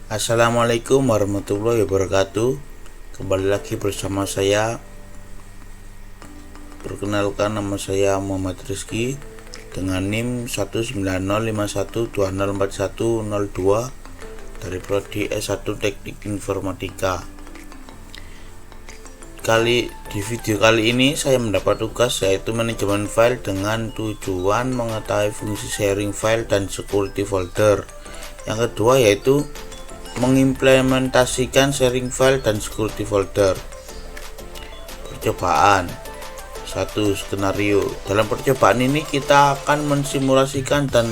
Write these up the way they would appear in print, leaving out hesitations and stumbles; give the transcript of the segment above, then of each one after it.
Assalamualaikum warahmatullahi wabarakatuh. Kembali lagi bersama saya. Perkenalkan, nama saya Muhammad Rizky dengan NIM 19051204102 dari Prodi S1 Teknik Informatika. Di video kali ini saya mendapat tugas yaitu manajemen file dengan tujuan mengetahui fungsi sharing file dan security folder. Yang kedua yaitu mengimplementasikan sharing file dan security folder. Percobaan 1. Skenario. Dalam percobaan ini kita akan mensimulasikan dan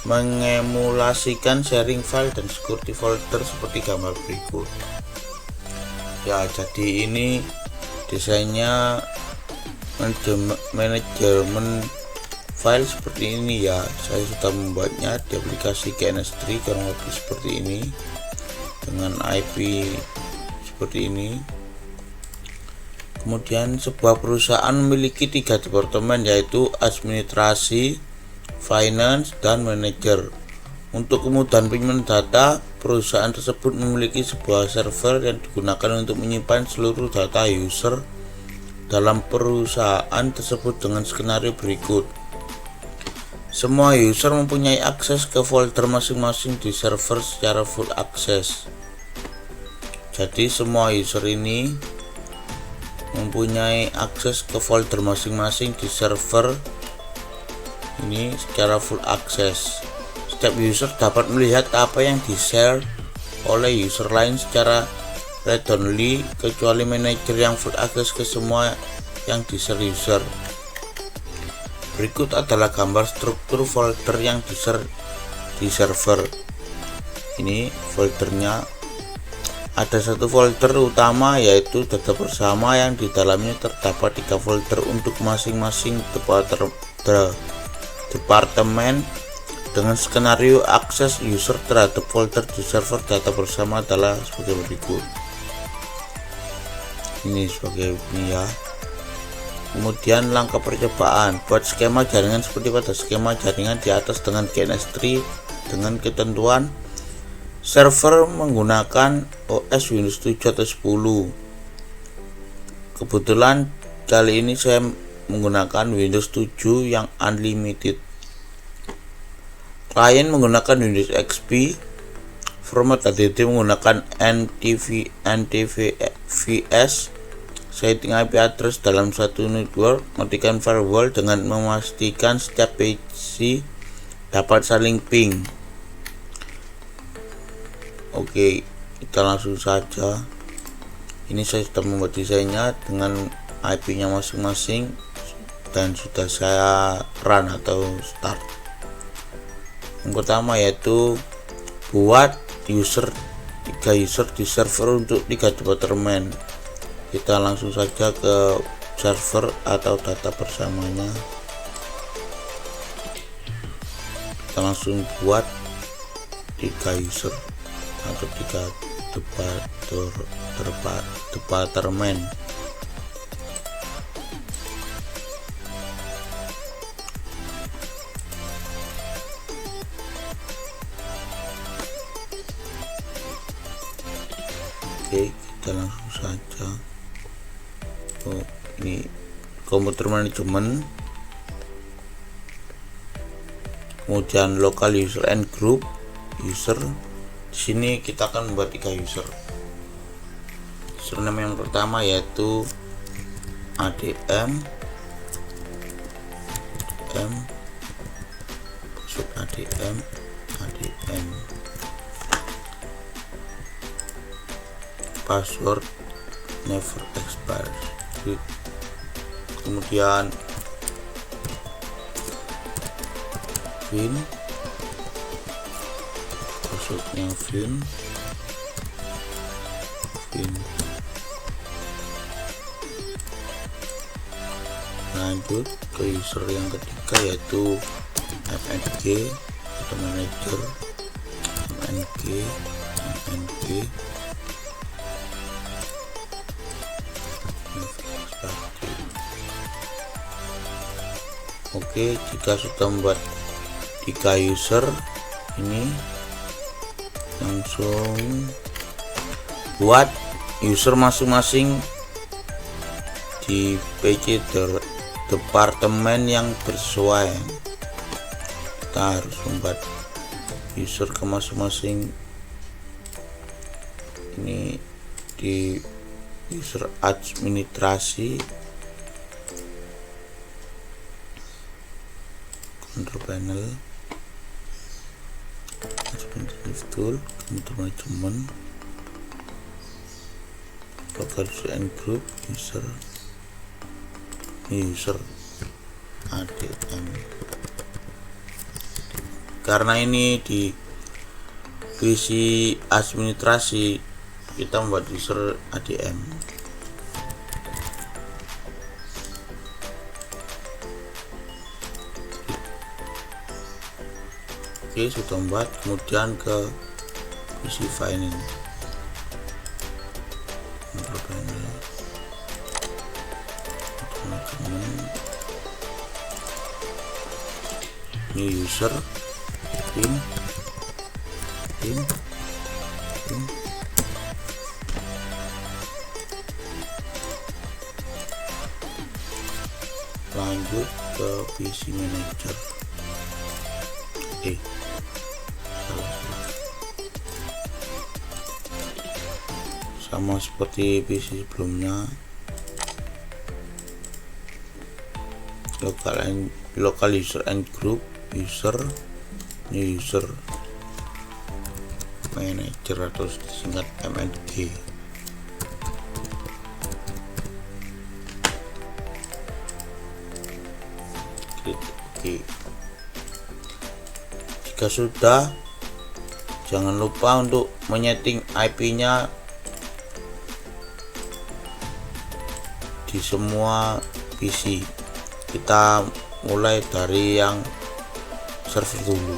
mengemulasikan sharing file dan security folder seperti gambar berikut. Ya, jadi ini desainnya manajemen file seperti ini ya. Saya sudah membuatnya di aplikasi KNS3 kurang lebih seperti ini dengan IP seperti ini. Kemudian sebuah perusahaan memiliki 3 departemen yaitu administrasi, finance, dan manajer. Untuk kemudahan penyimpanan data, perusahaan tersebut memiliki sebuah server yang digunakan untuk menyimpan seluruh data user dalam perusahaan tersebut dengan skenario berikut. Semua user mempunyai akses ke folder masing-masing di server secara full access. Jadi semua user ini mempunyai akses ke folder masing-masing di server ini secara full access. Setiap user dapat melihat apa yang di-share oleh user lain secara read-only kecuali manajer yang full access ke semua yang di-share user. Berikut adalah gambar struktur folder yang di-share di server. Ini foldernya. Ada satu folder utama yaitu data bersama yang di dalamnya terdapat 3 folder untuk masing-masing departemen. Dengan skenario akses user terhadap folder di server data bersama adalah sebagai berikut. Ini sebagai ini ya. Kemudian langkah percobaan, buat skema jaringan seperti pada skema jaringan di atas dengan KNS3 dengan ketentuan server menggunakan OS Windows 7 atau 10. Kebetulan kali ini saya menggunakan Windows 7 yang unlimited. Klien menggunakan Windows XP. Format HDD menggunakan NTVS. Setting IP address dalam satu network. Matikan firewall dengan memastikan setiap PC dapat saling ping. Oke, kita langsung saja. Ini saya sudah membuat desainnya dengan IP-nya masing-masing dan sudah saya run atau start. Yang pertama yaitu buat 3 user di server untuk 3 departemen. Kita langsung saja ke server atau data bersamanya. Kita langsung buat 3 user atau 3 departemen. Oke, kita langsung saja. Ini komputer manajemen, kemudian local user and group user. Di sini kita akan membuat 3 user. Username yang pertama yaitu ADM, masuk ADM. Password never expires. Kemudian pin, passwordnya pin. Lanjut ke user yang ketiga yaitu MNG atau manager. MNG. Oke, jika sudah membuat 3 user ini langsung buat user masing-masing di PC departemen yang bersesuaian. Kita harus membuat user ke masing-masing. Ini di user administrasi, control panel, administrative tool, teman-teman, local user and group, user ADM. Karena ini di PC administrasi, kita membuat user ADM. Oke, sudah membuat. Kemudian ke PC finance, control panel, teman-teman, ini user, tim, lanjut ke PC manager. Sama seperti PC sebelumnya, local user and group, user, ini user manager atau disingkat MNG. Klik OK. Jika sudah, jangan lupa untuk menyeting IP-nya di semua PC. Kita mulai dari yang server dulu,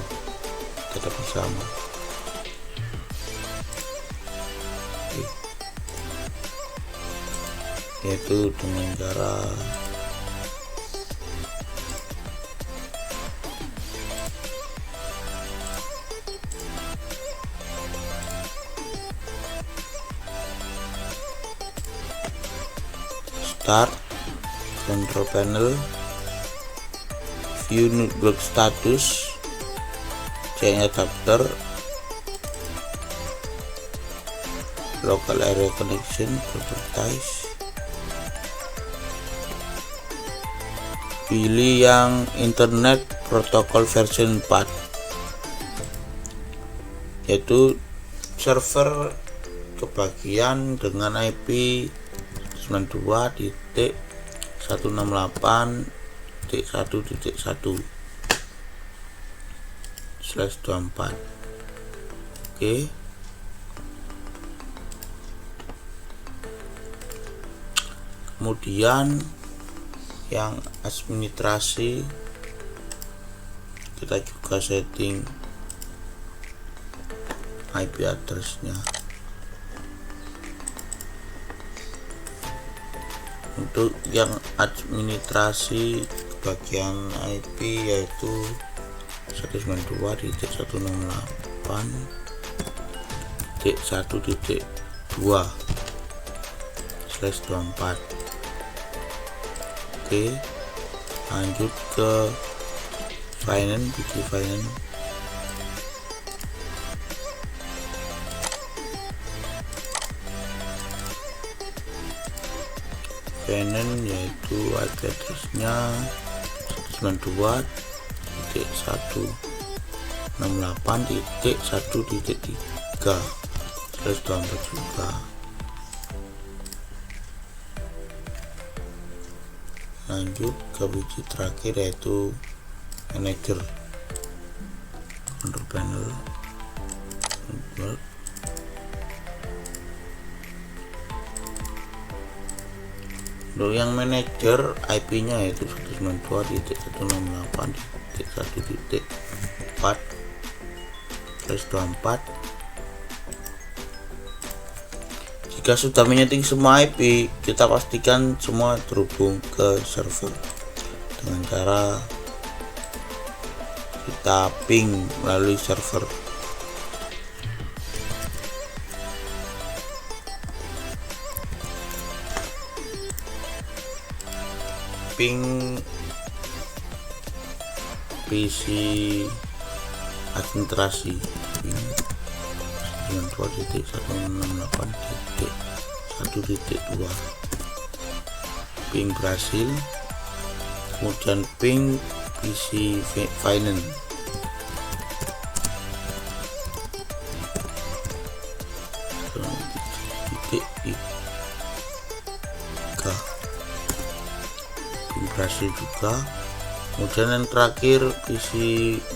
kita bersama. Yaitu dengan cara start, control panel, view network status, change adapter, local area connection, properties, pilih yang internet protocol version 4, yaitu server kebagian dengan IP 92.168.1.1/24. Oke. Kemudian yang administrasi, kita juga setting IP address-nya. Untuk yang administrasi bagian IP yaitu 192.168.1.2/24. Oke, lanjut ke finance, PC finance. Finance yaitu IP address-nya 192.168.1.3/24 juga. Lanjut ke biji terakhir yaitu manager, control panel, network, untuk yang manager IP-nya yaitu 192.168.4/24. Jika sudah menyeting semua IP, kita pastikan semua terhubung ke server dengan cara kita ping melalui server. mapping PC administrasi dengan 2.168.1.2 ping Brasil, kemudian ping PC Finance. Ping Brasil juga. Kemudian yang terakhir PC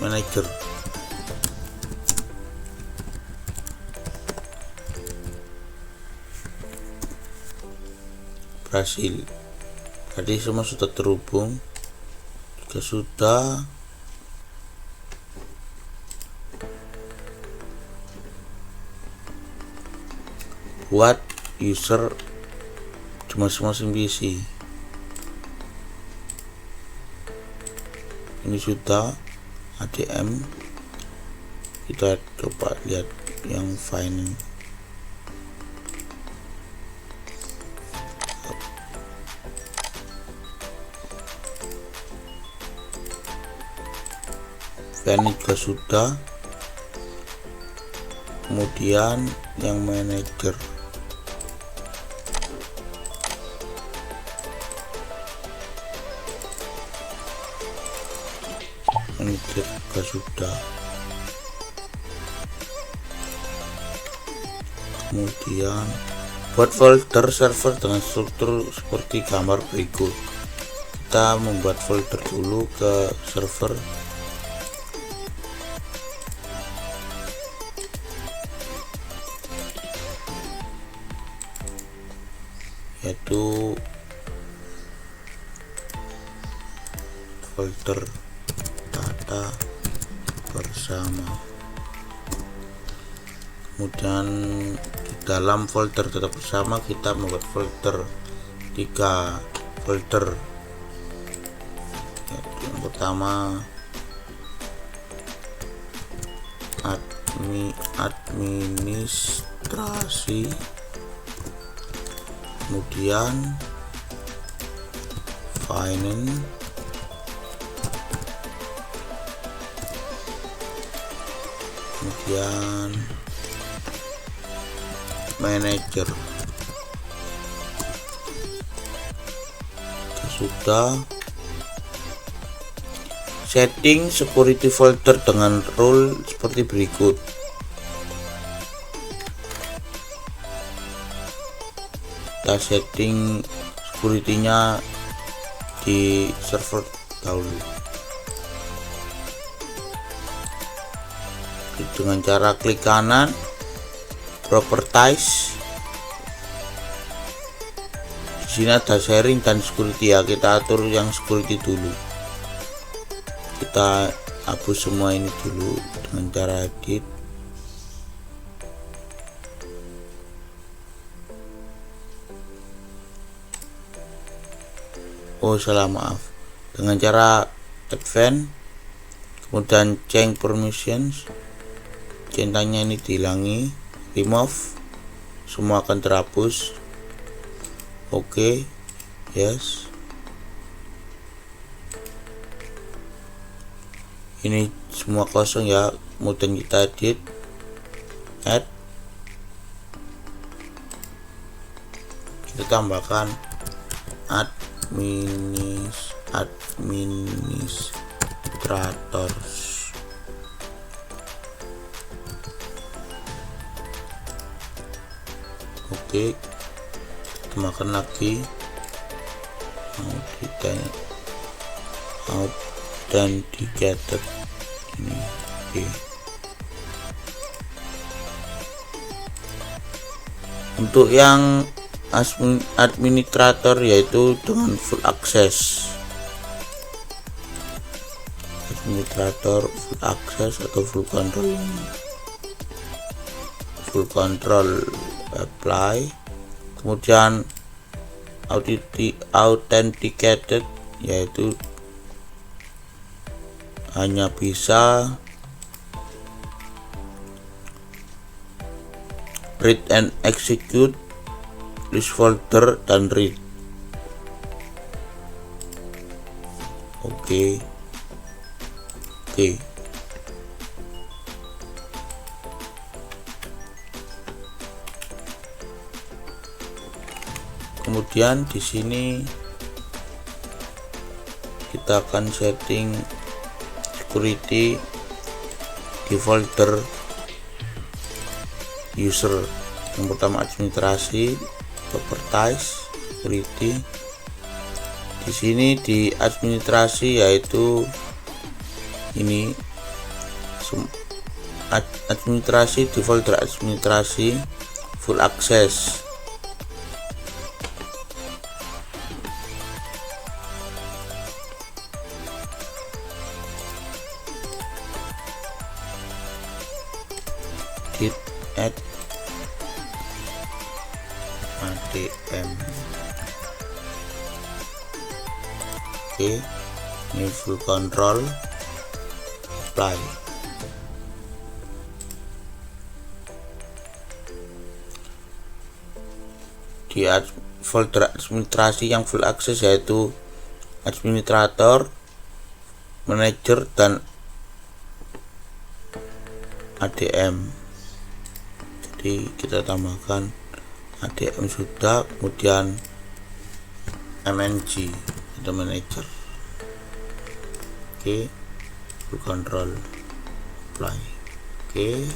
Manager. Brasil. Jadi semua sudah terhubung. Jika sudah, buat user di masing-masing PC. Ini sudah ADM. Kita coba lihat yang finance. Finance juga sudah. Kemudian yang manager. Manager juga sudah. Kemudian buat folder server dengan struktur seperti gambar berikut. Kita membuat folder dulu ke server. Yaitu folder data bersama. Kemudian di dalam folder data bersama kita membuat folder 3 folder. Yaitu yang pertama administrasi, kemudian finance, kemudian manager. Sudah. Setting security folder dengan rule seperti berikut. Kita setting security-nya di server dahulu dengan cara klik kanan, properties. Di sini ada sharing dan security ya, kita atur yang security dulu. Kita hapus semua ini dulu dengan cara edit. Oh salah, maaf. Dengan cara advance, kemudian change permissions, centangnya ini dihilangi, remove, semua akan terhapus. Oke, yes. Ini semua kosong ya. Kemudian kita edit, add, kita tambahkan administrators. Oke, tambahkan lagi authenticated ini. Oke. Untuk yang administrator yaitu dengan full access. Administrator full access atau full control. Full control apply. Kemudian authenticated yaitu hanya bisa read and execute, list folder dan read. Oke. Kemudian di sini kita akan setting security di folder user. Yang pertama administrasi, properties, security. Di sini di administrasi yaitu ini administrasi, di folder administrasi full access. Git add adm. Oke, ini full control, apply. Di folder administrasi yang full access yaitu administrator, manager, dan adm. Jadi kita tambahkan adm sudah, kemudian mng atau manager. Oke, full control, apply. Oke,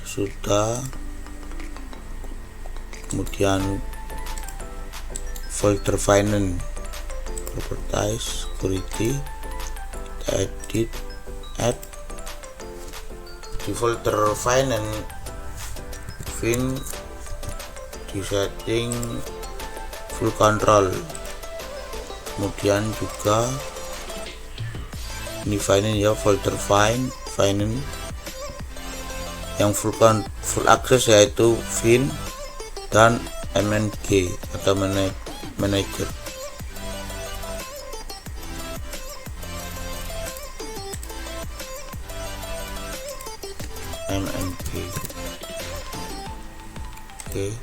sudah. Kemudian folder finance, properties, security, kita edit, add. Di folder finance fin di setting full control, kemudian juga ini finance ya, folder finance yang full access yaitu fin dan mng atau manager. mng. Oke,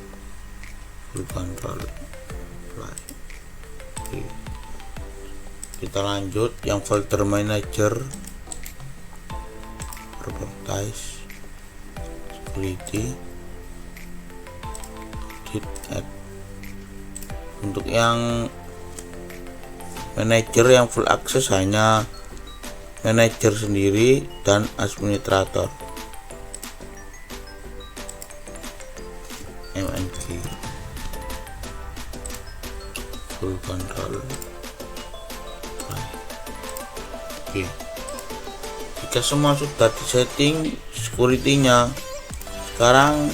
full control, apply. Oke, kita lanjut yang folder manager, properties, security, edit, add. Untuk yang manager yang full access hanya manager sendiri dan administrator. mng, full control. Oke, jika semua sudah disetting security-nya, sekarang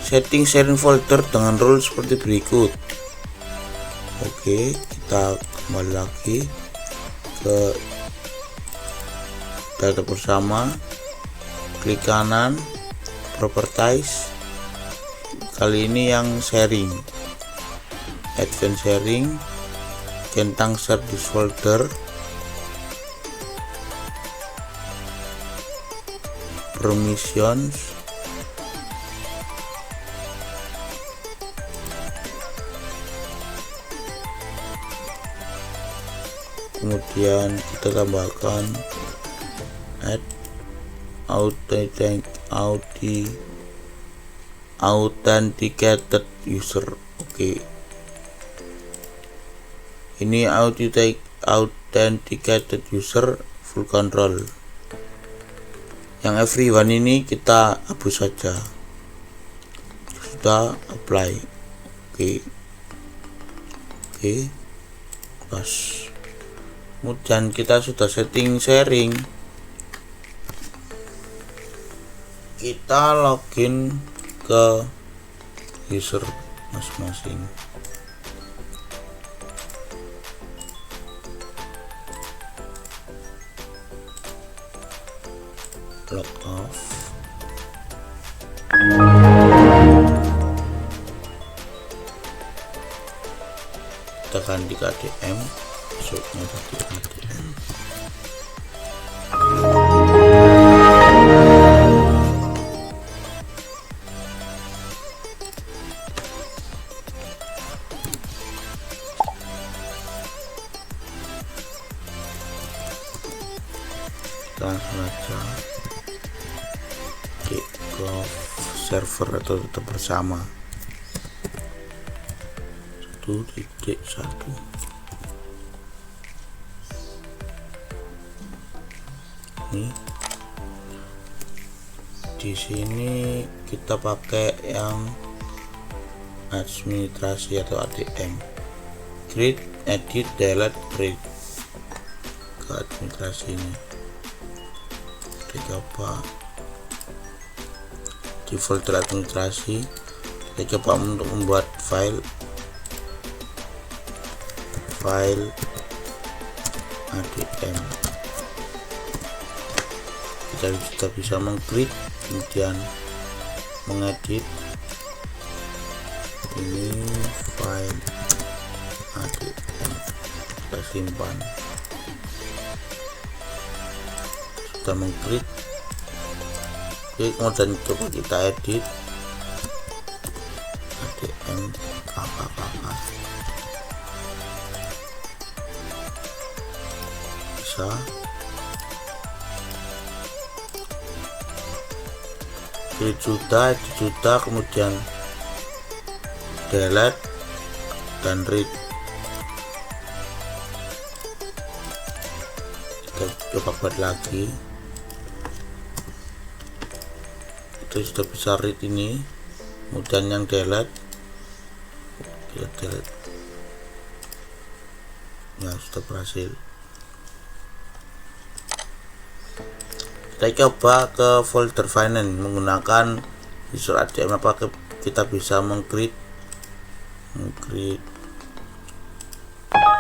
setting sharing folder dengan rule seperti berikut. Oke, kita kembali lagi ke data bersama, klik kanan, properties. Kali ini yang sharing, advanced sharing, centang share this folder, permissions, kemudian kita tambahkan add authenticated user. Oke, ini authenticated user full control. Yang everyone ini kita hapus saja. Sudah, apply. Oke, pas. Kemudian kita sudah setting sharing, kita login ke user masing-masing. Log off. Kita ganti ke ADM, masuknya tadi ADM. ke server atau tetap bersama. 1.1 ini di sini kita pakai yang administrasi atau ADM, create, edit, delete, read. Ke administrasi ini kita coba di folder administrasi, kita coba untuk membuat file ADM. Kita bisa mengklik, kemudian mengedit ini file ADM, kita simpan. Sudah mengklik, kemudian coba kita edit ADM kakak bisa. Juta kemudian delete dan read. Kita coba buat lagi, kita sudah bisa read ini, kemudian yang delete kita delete ya, sudah berhasil. Kita coba ke folder finance menggunakan user ADM. Apakah kita bisa mengcreate?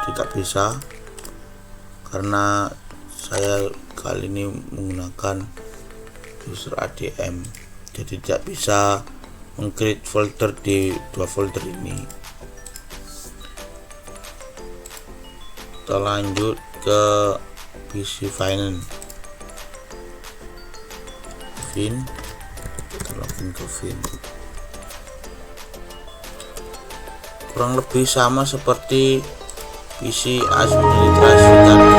Tidak bisa, karena saya kali ini menggunakan user ADM, jadi tidak bisa mengcreate folder di dua folder ini. Kita lanjut ke PC Finance. Kita login ke Vin. Kurang lebih sama seperti PC administrasi tadi.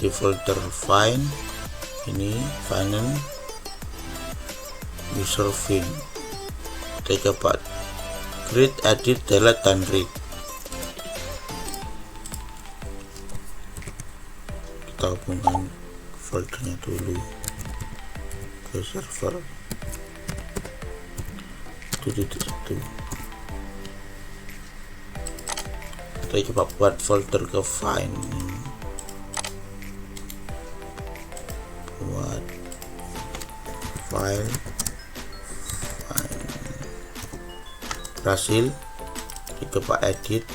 Di folder Find ini Finance user Vin, kita coba create, edit, delete, dan read. Kita hubungkan foldernya dulu ke server 1.1. Kita coba buat folder ke find, buat file berhasil. Kita coba edit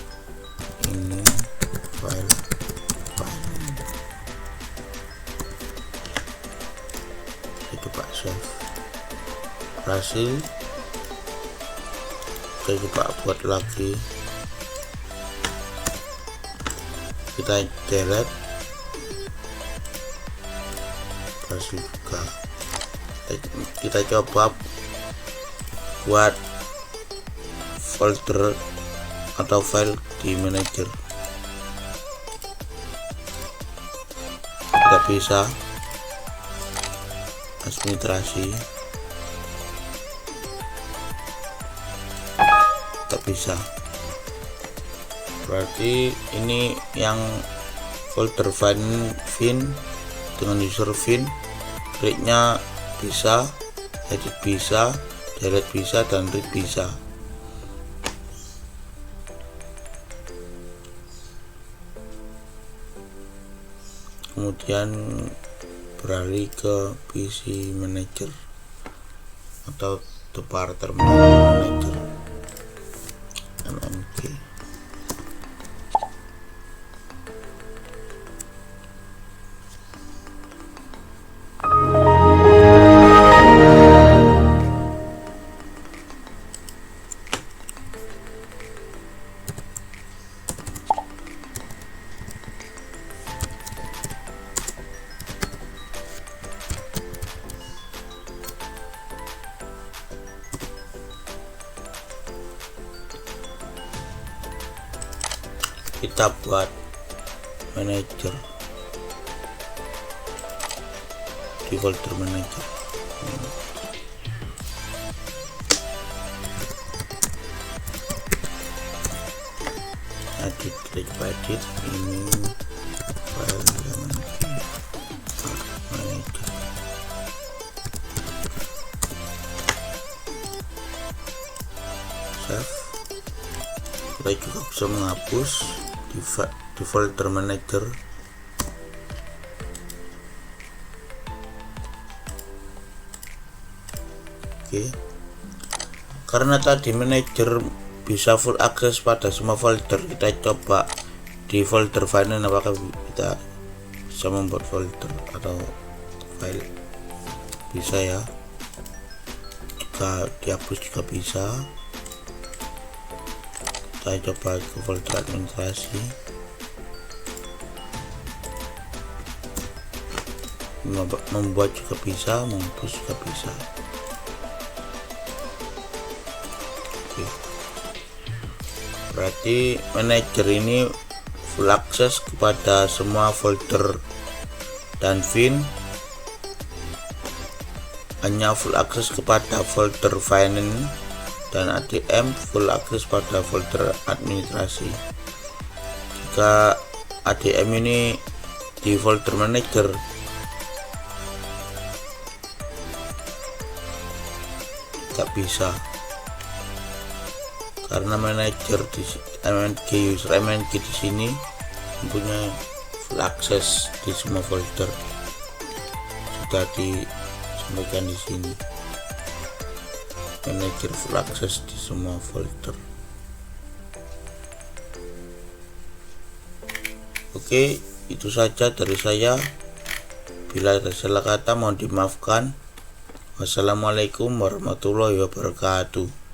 ini file, kita coba save, berhasil. Kita coba buat lagi, kita delete, berhasil juga. Kita coba buat folder atau file di manager, tidak bisa. Administrasi tidak bisa, berarti ini yang folder Vin dengan user Vin, create-nya bisa, edit bisa, delete bisa, dan read bisa. Kemudian beralih ke PC Manager atau Department Manager MMG. kita buat manager di folder manager. Klik edit ini file manager. Save. Kita juga bisa menghapus di folder manager. Oke. Karena tadi manager bisa full akses pada semua folder, kita coba di folder finance apakah kita bisa membuat folder atau file. Bisa ya, jika dihapus juga bisa. Kita coba ke folder administrasi, membuat juga bisa, menghapus juga bisa. Berarti manager ini full akses kepada semua folder, dan Vin hanya full akses kepada folder finance, dan ADM full akses pada folder administrasi. Jika ADM ini di folder manager, tidak bisa, karena manager di MNG user MNG di sini mempunyai full akses di semua folder. Sudah disampaikan di sini, manager full akses di semua folder. Oke, itu saja dari saya. Bila ada salah kata mohon dimaafkan. Wassalamualaikum warahmatullahi wabarakatuh.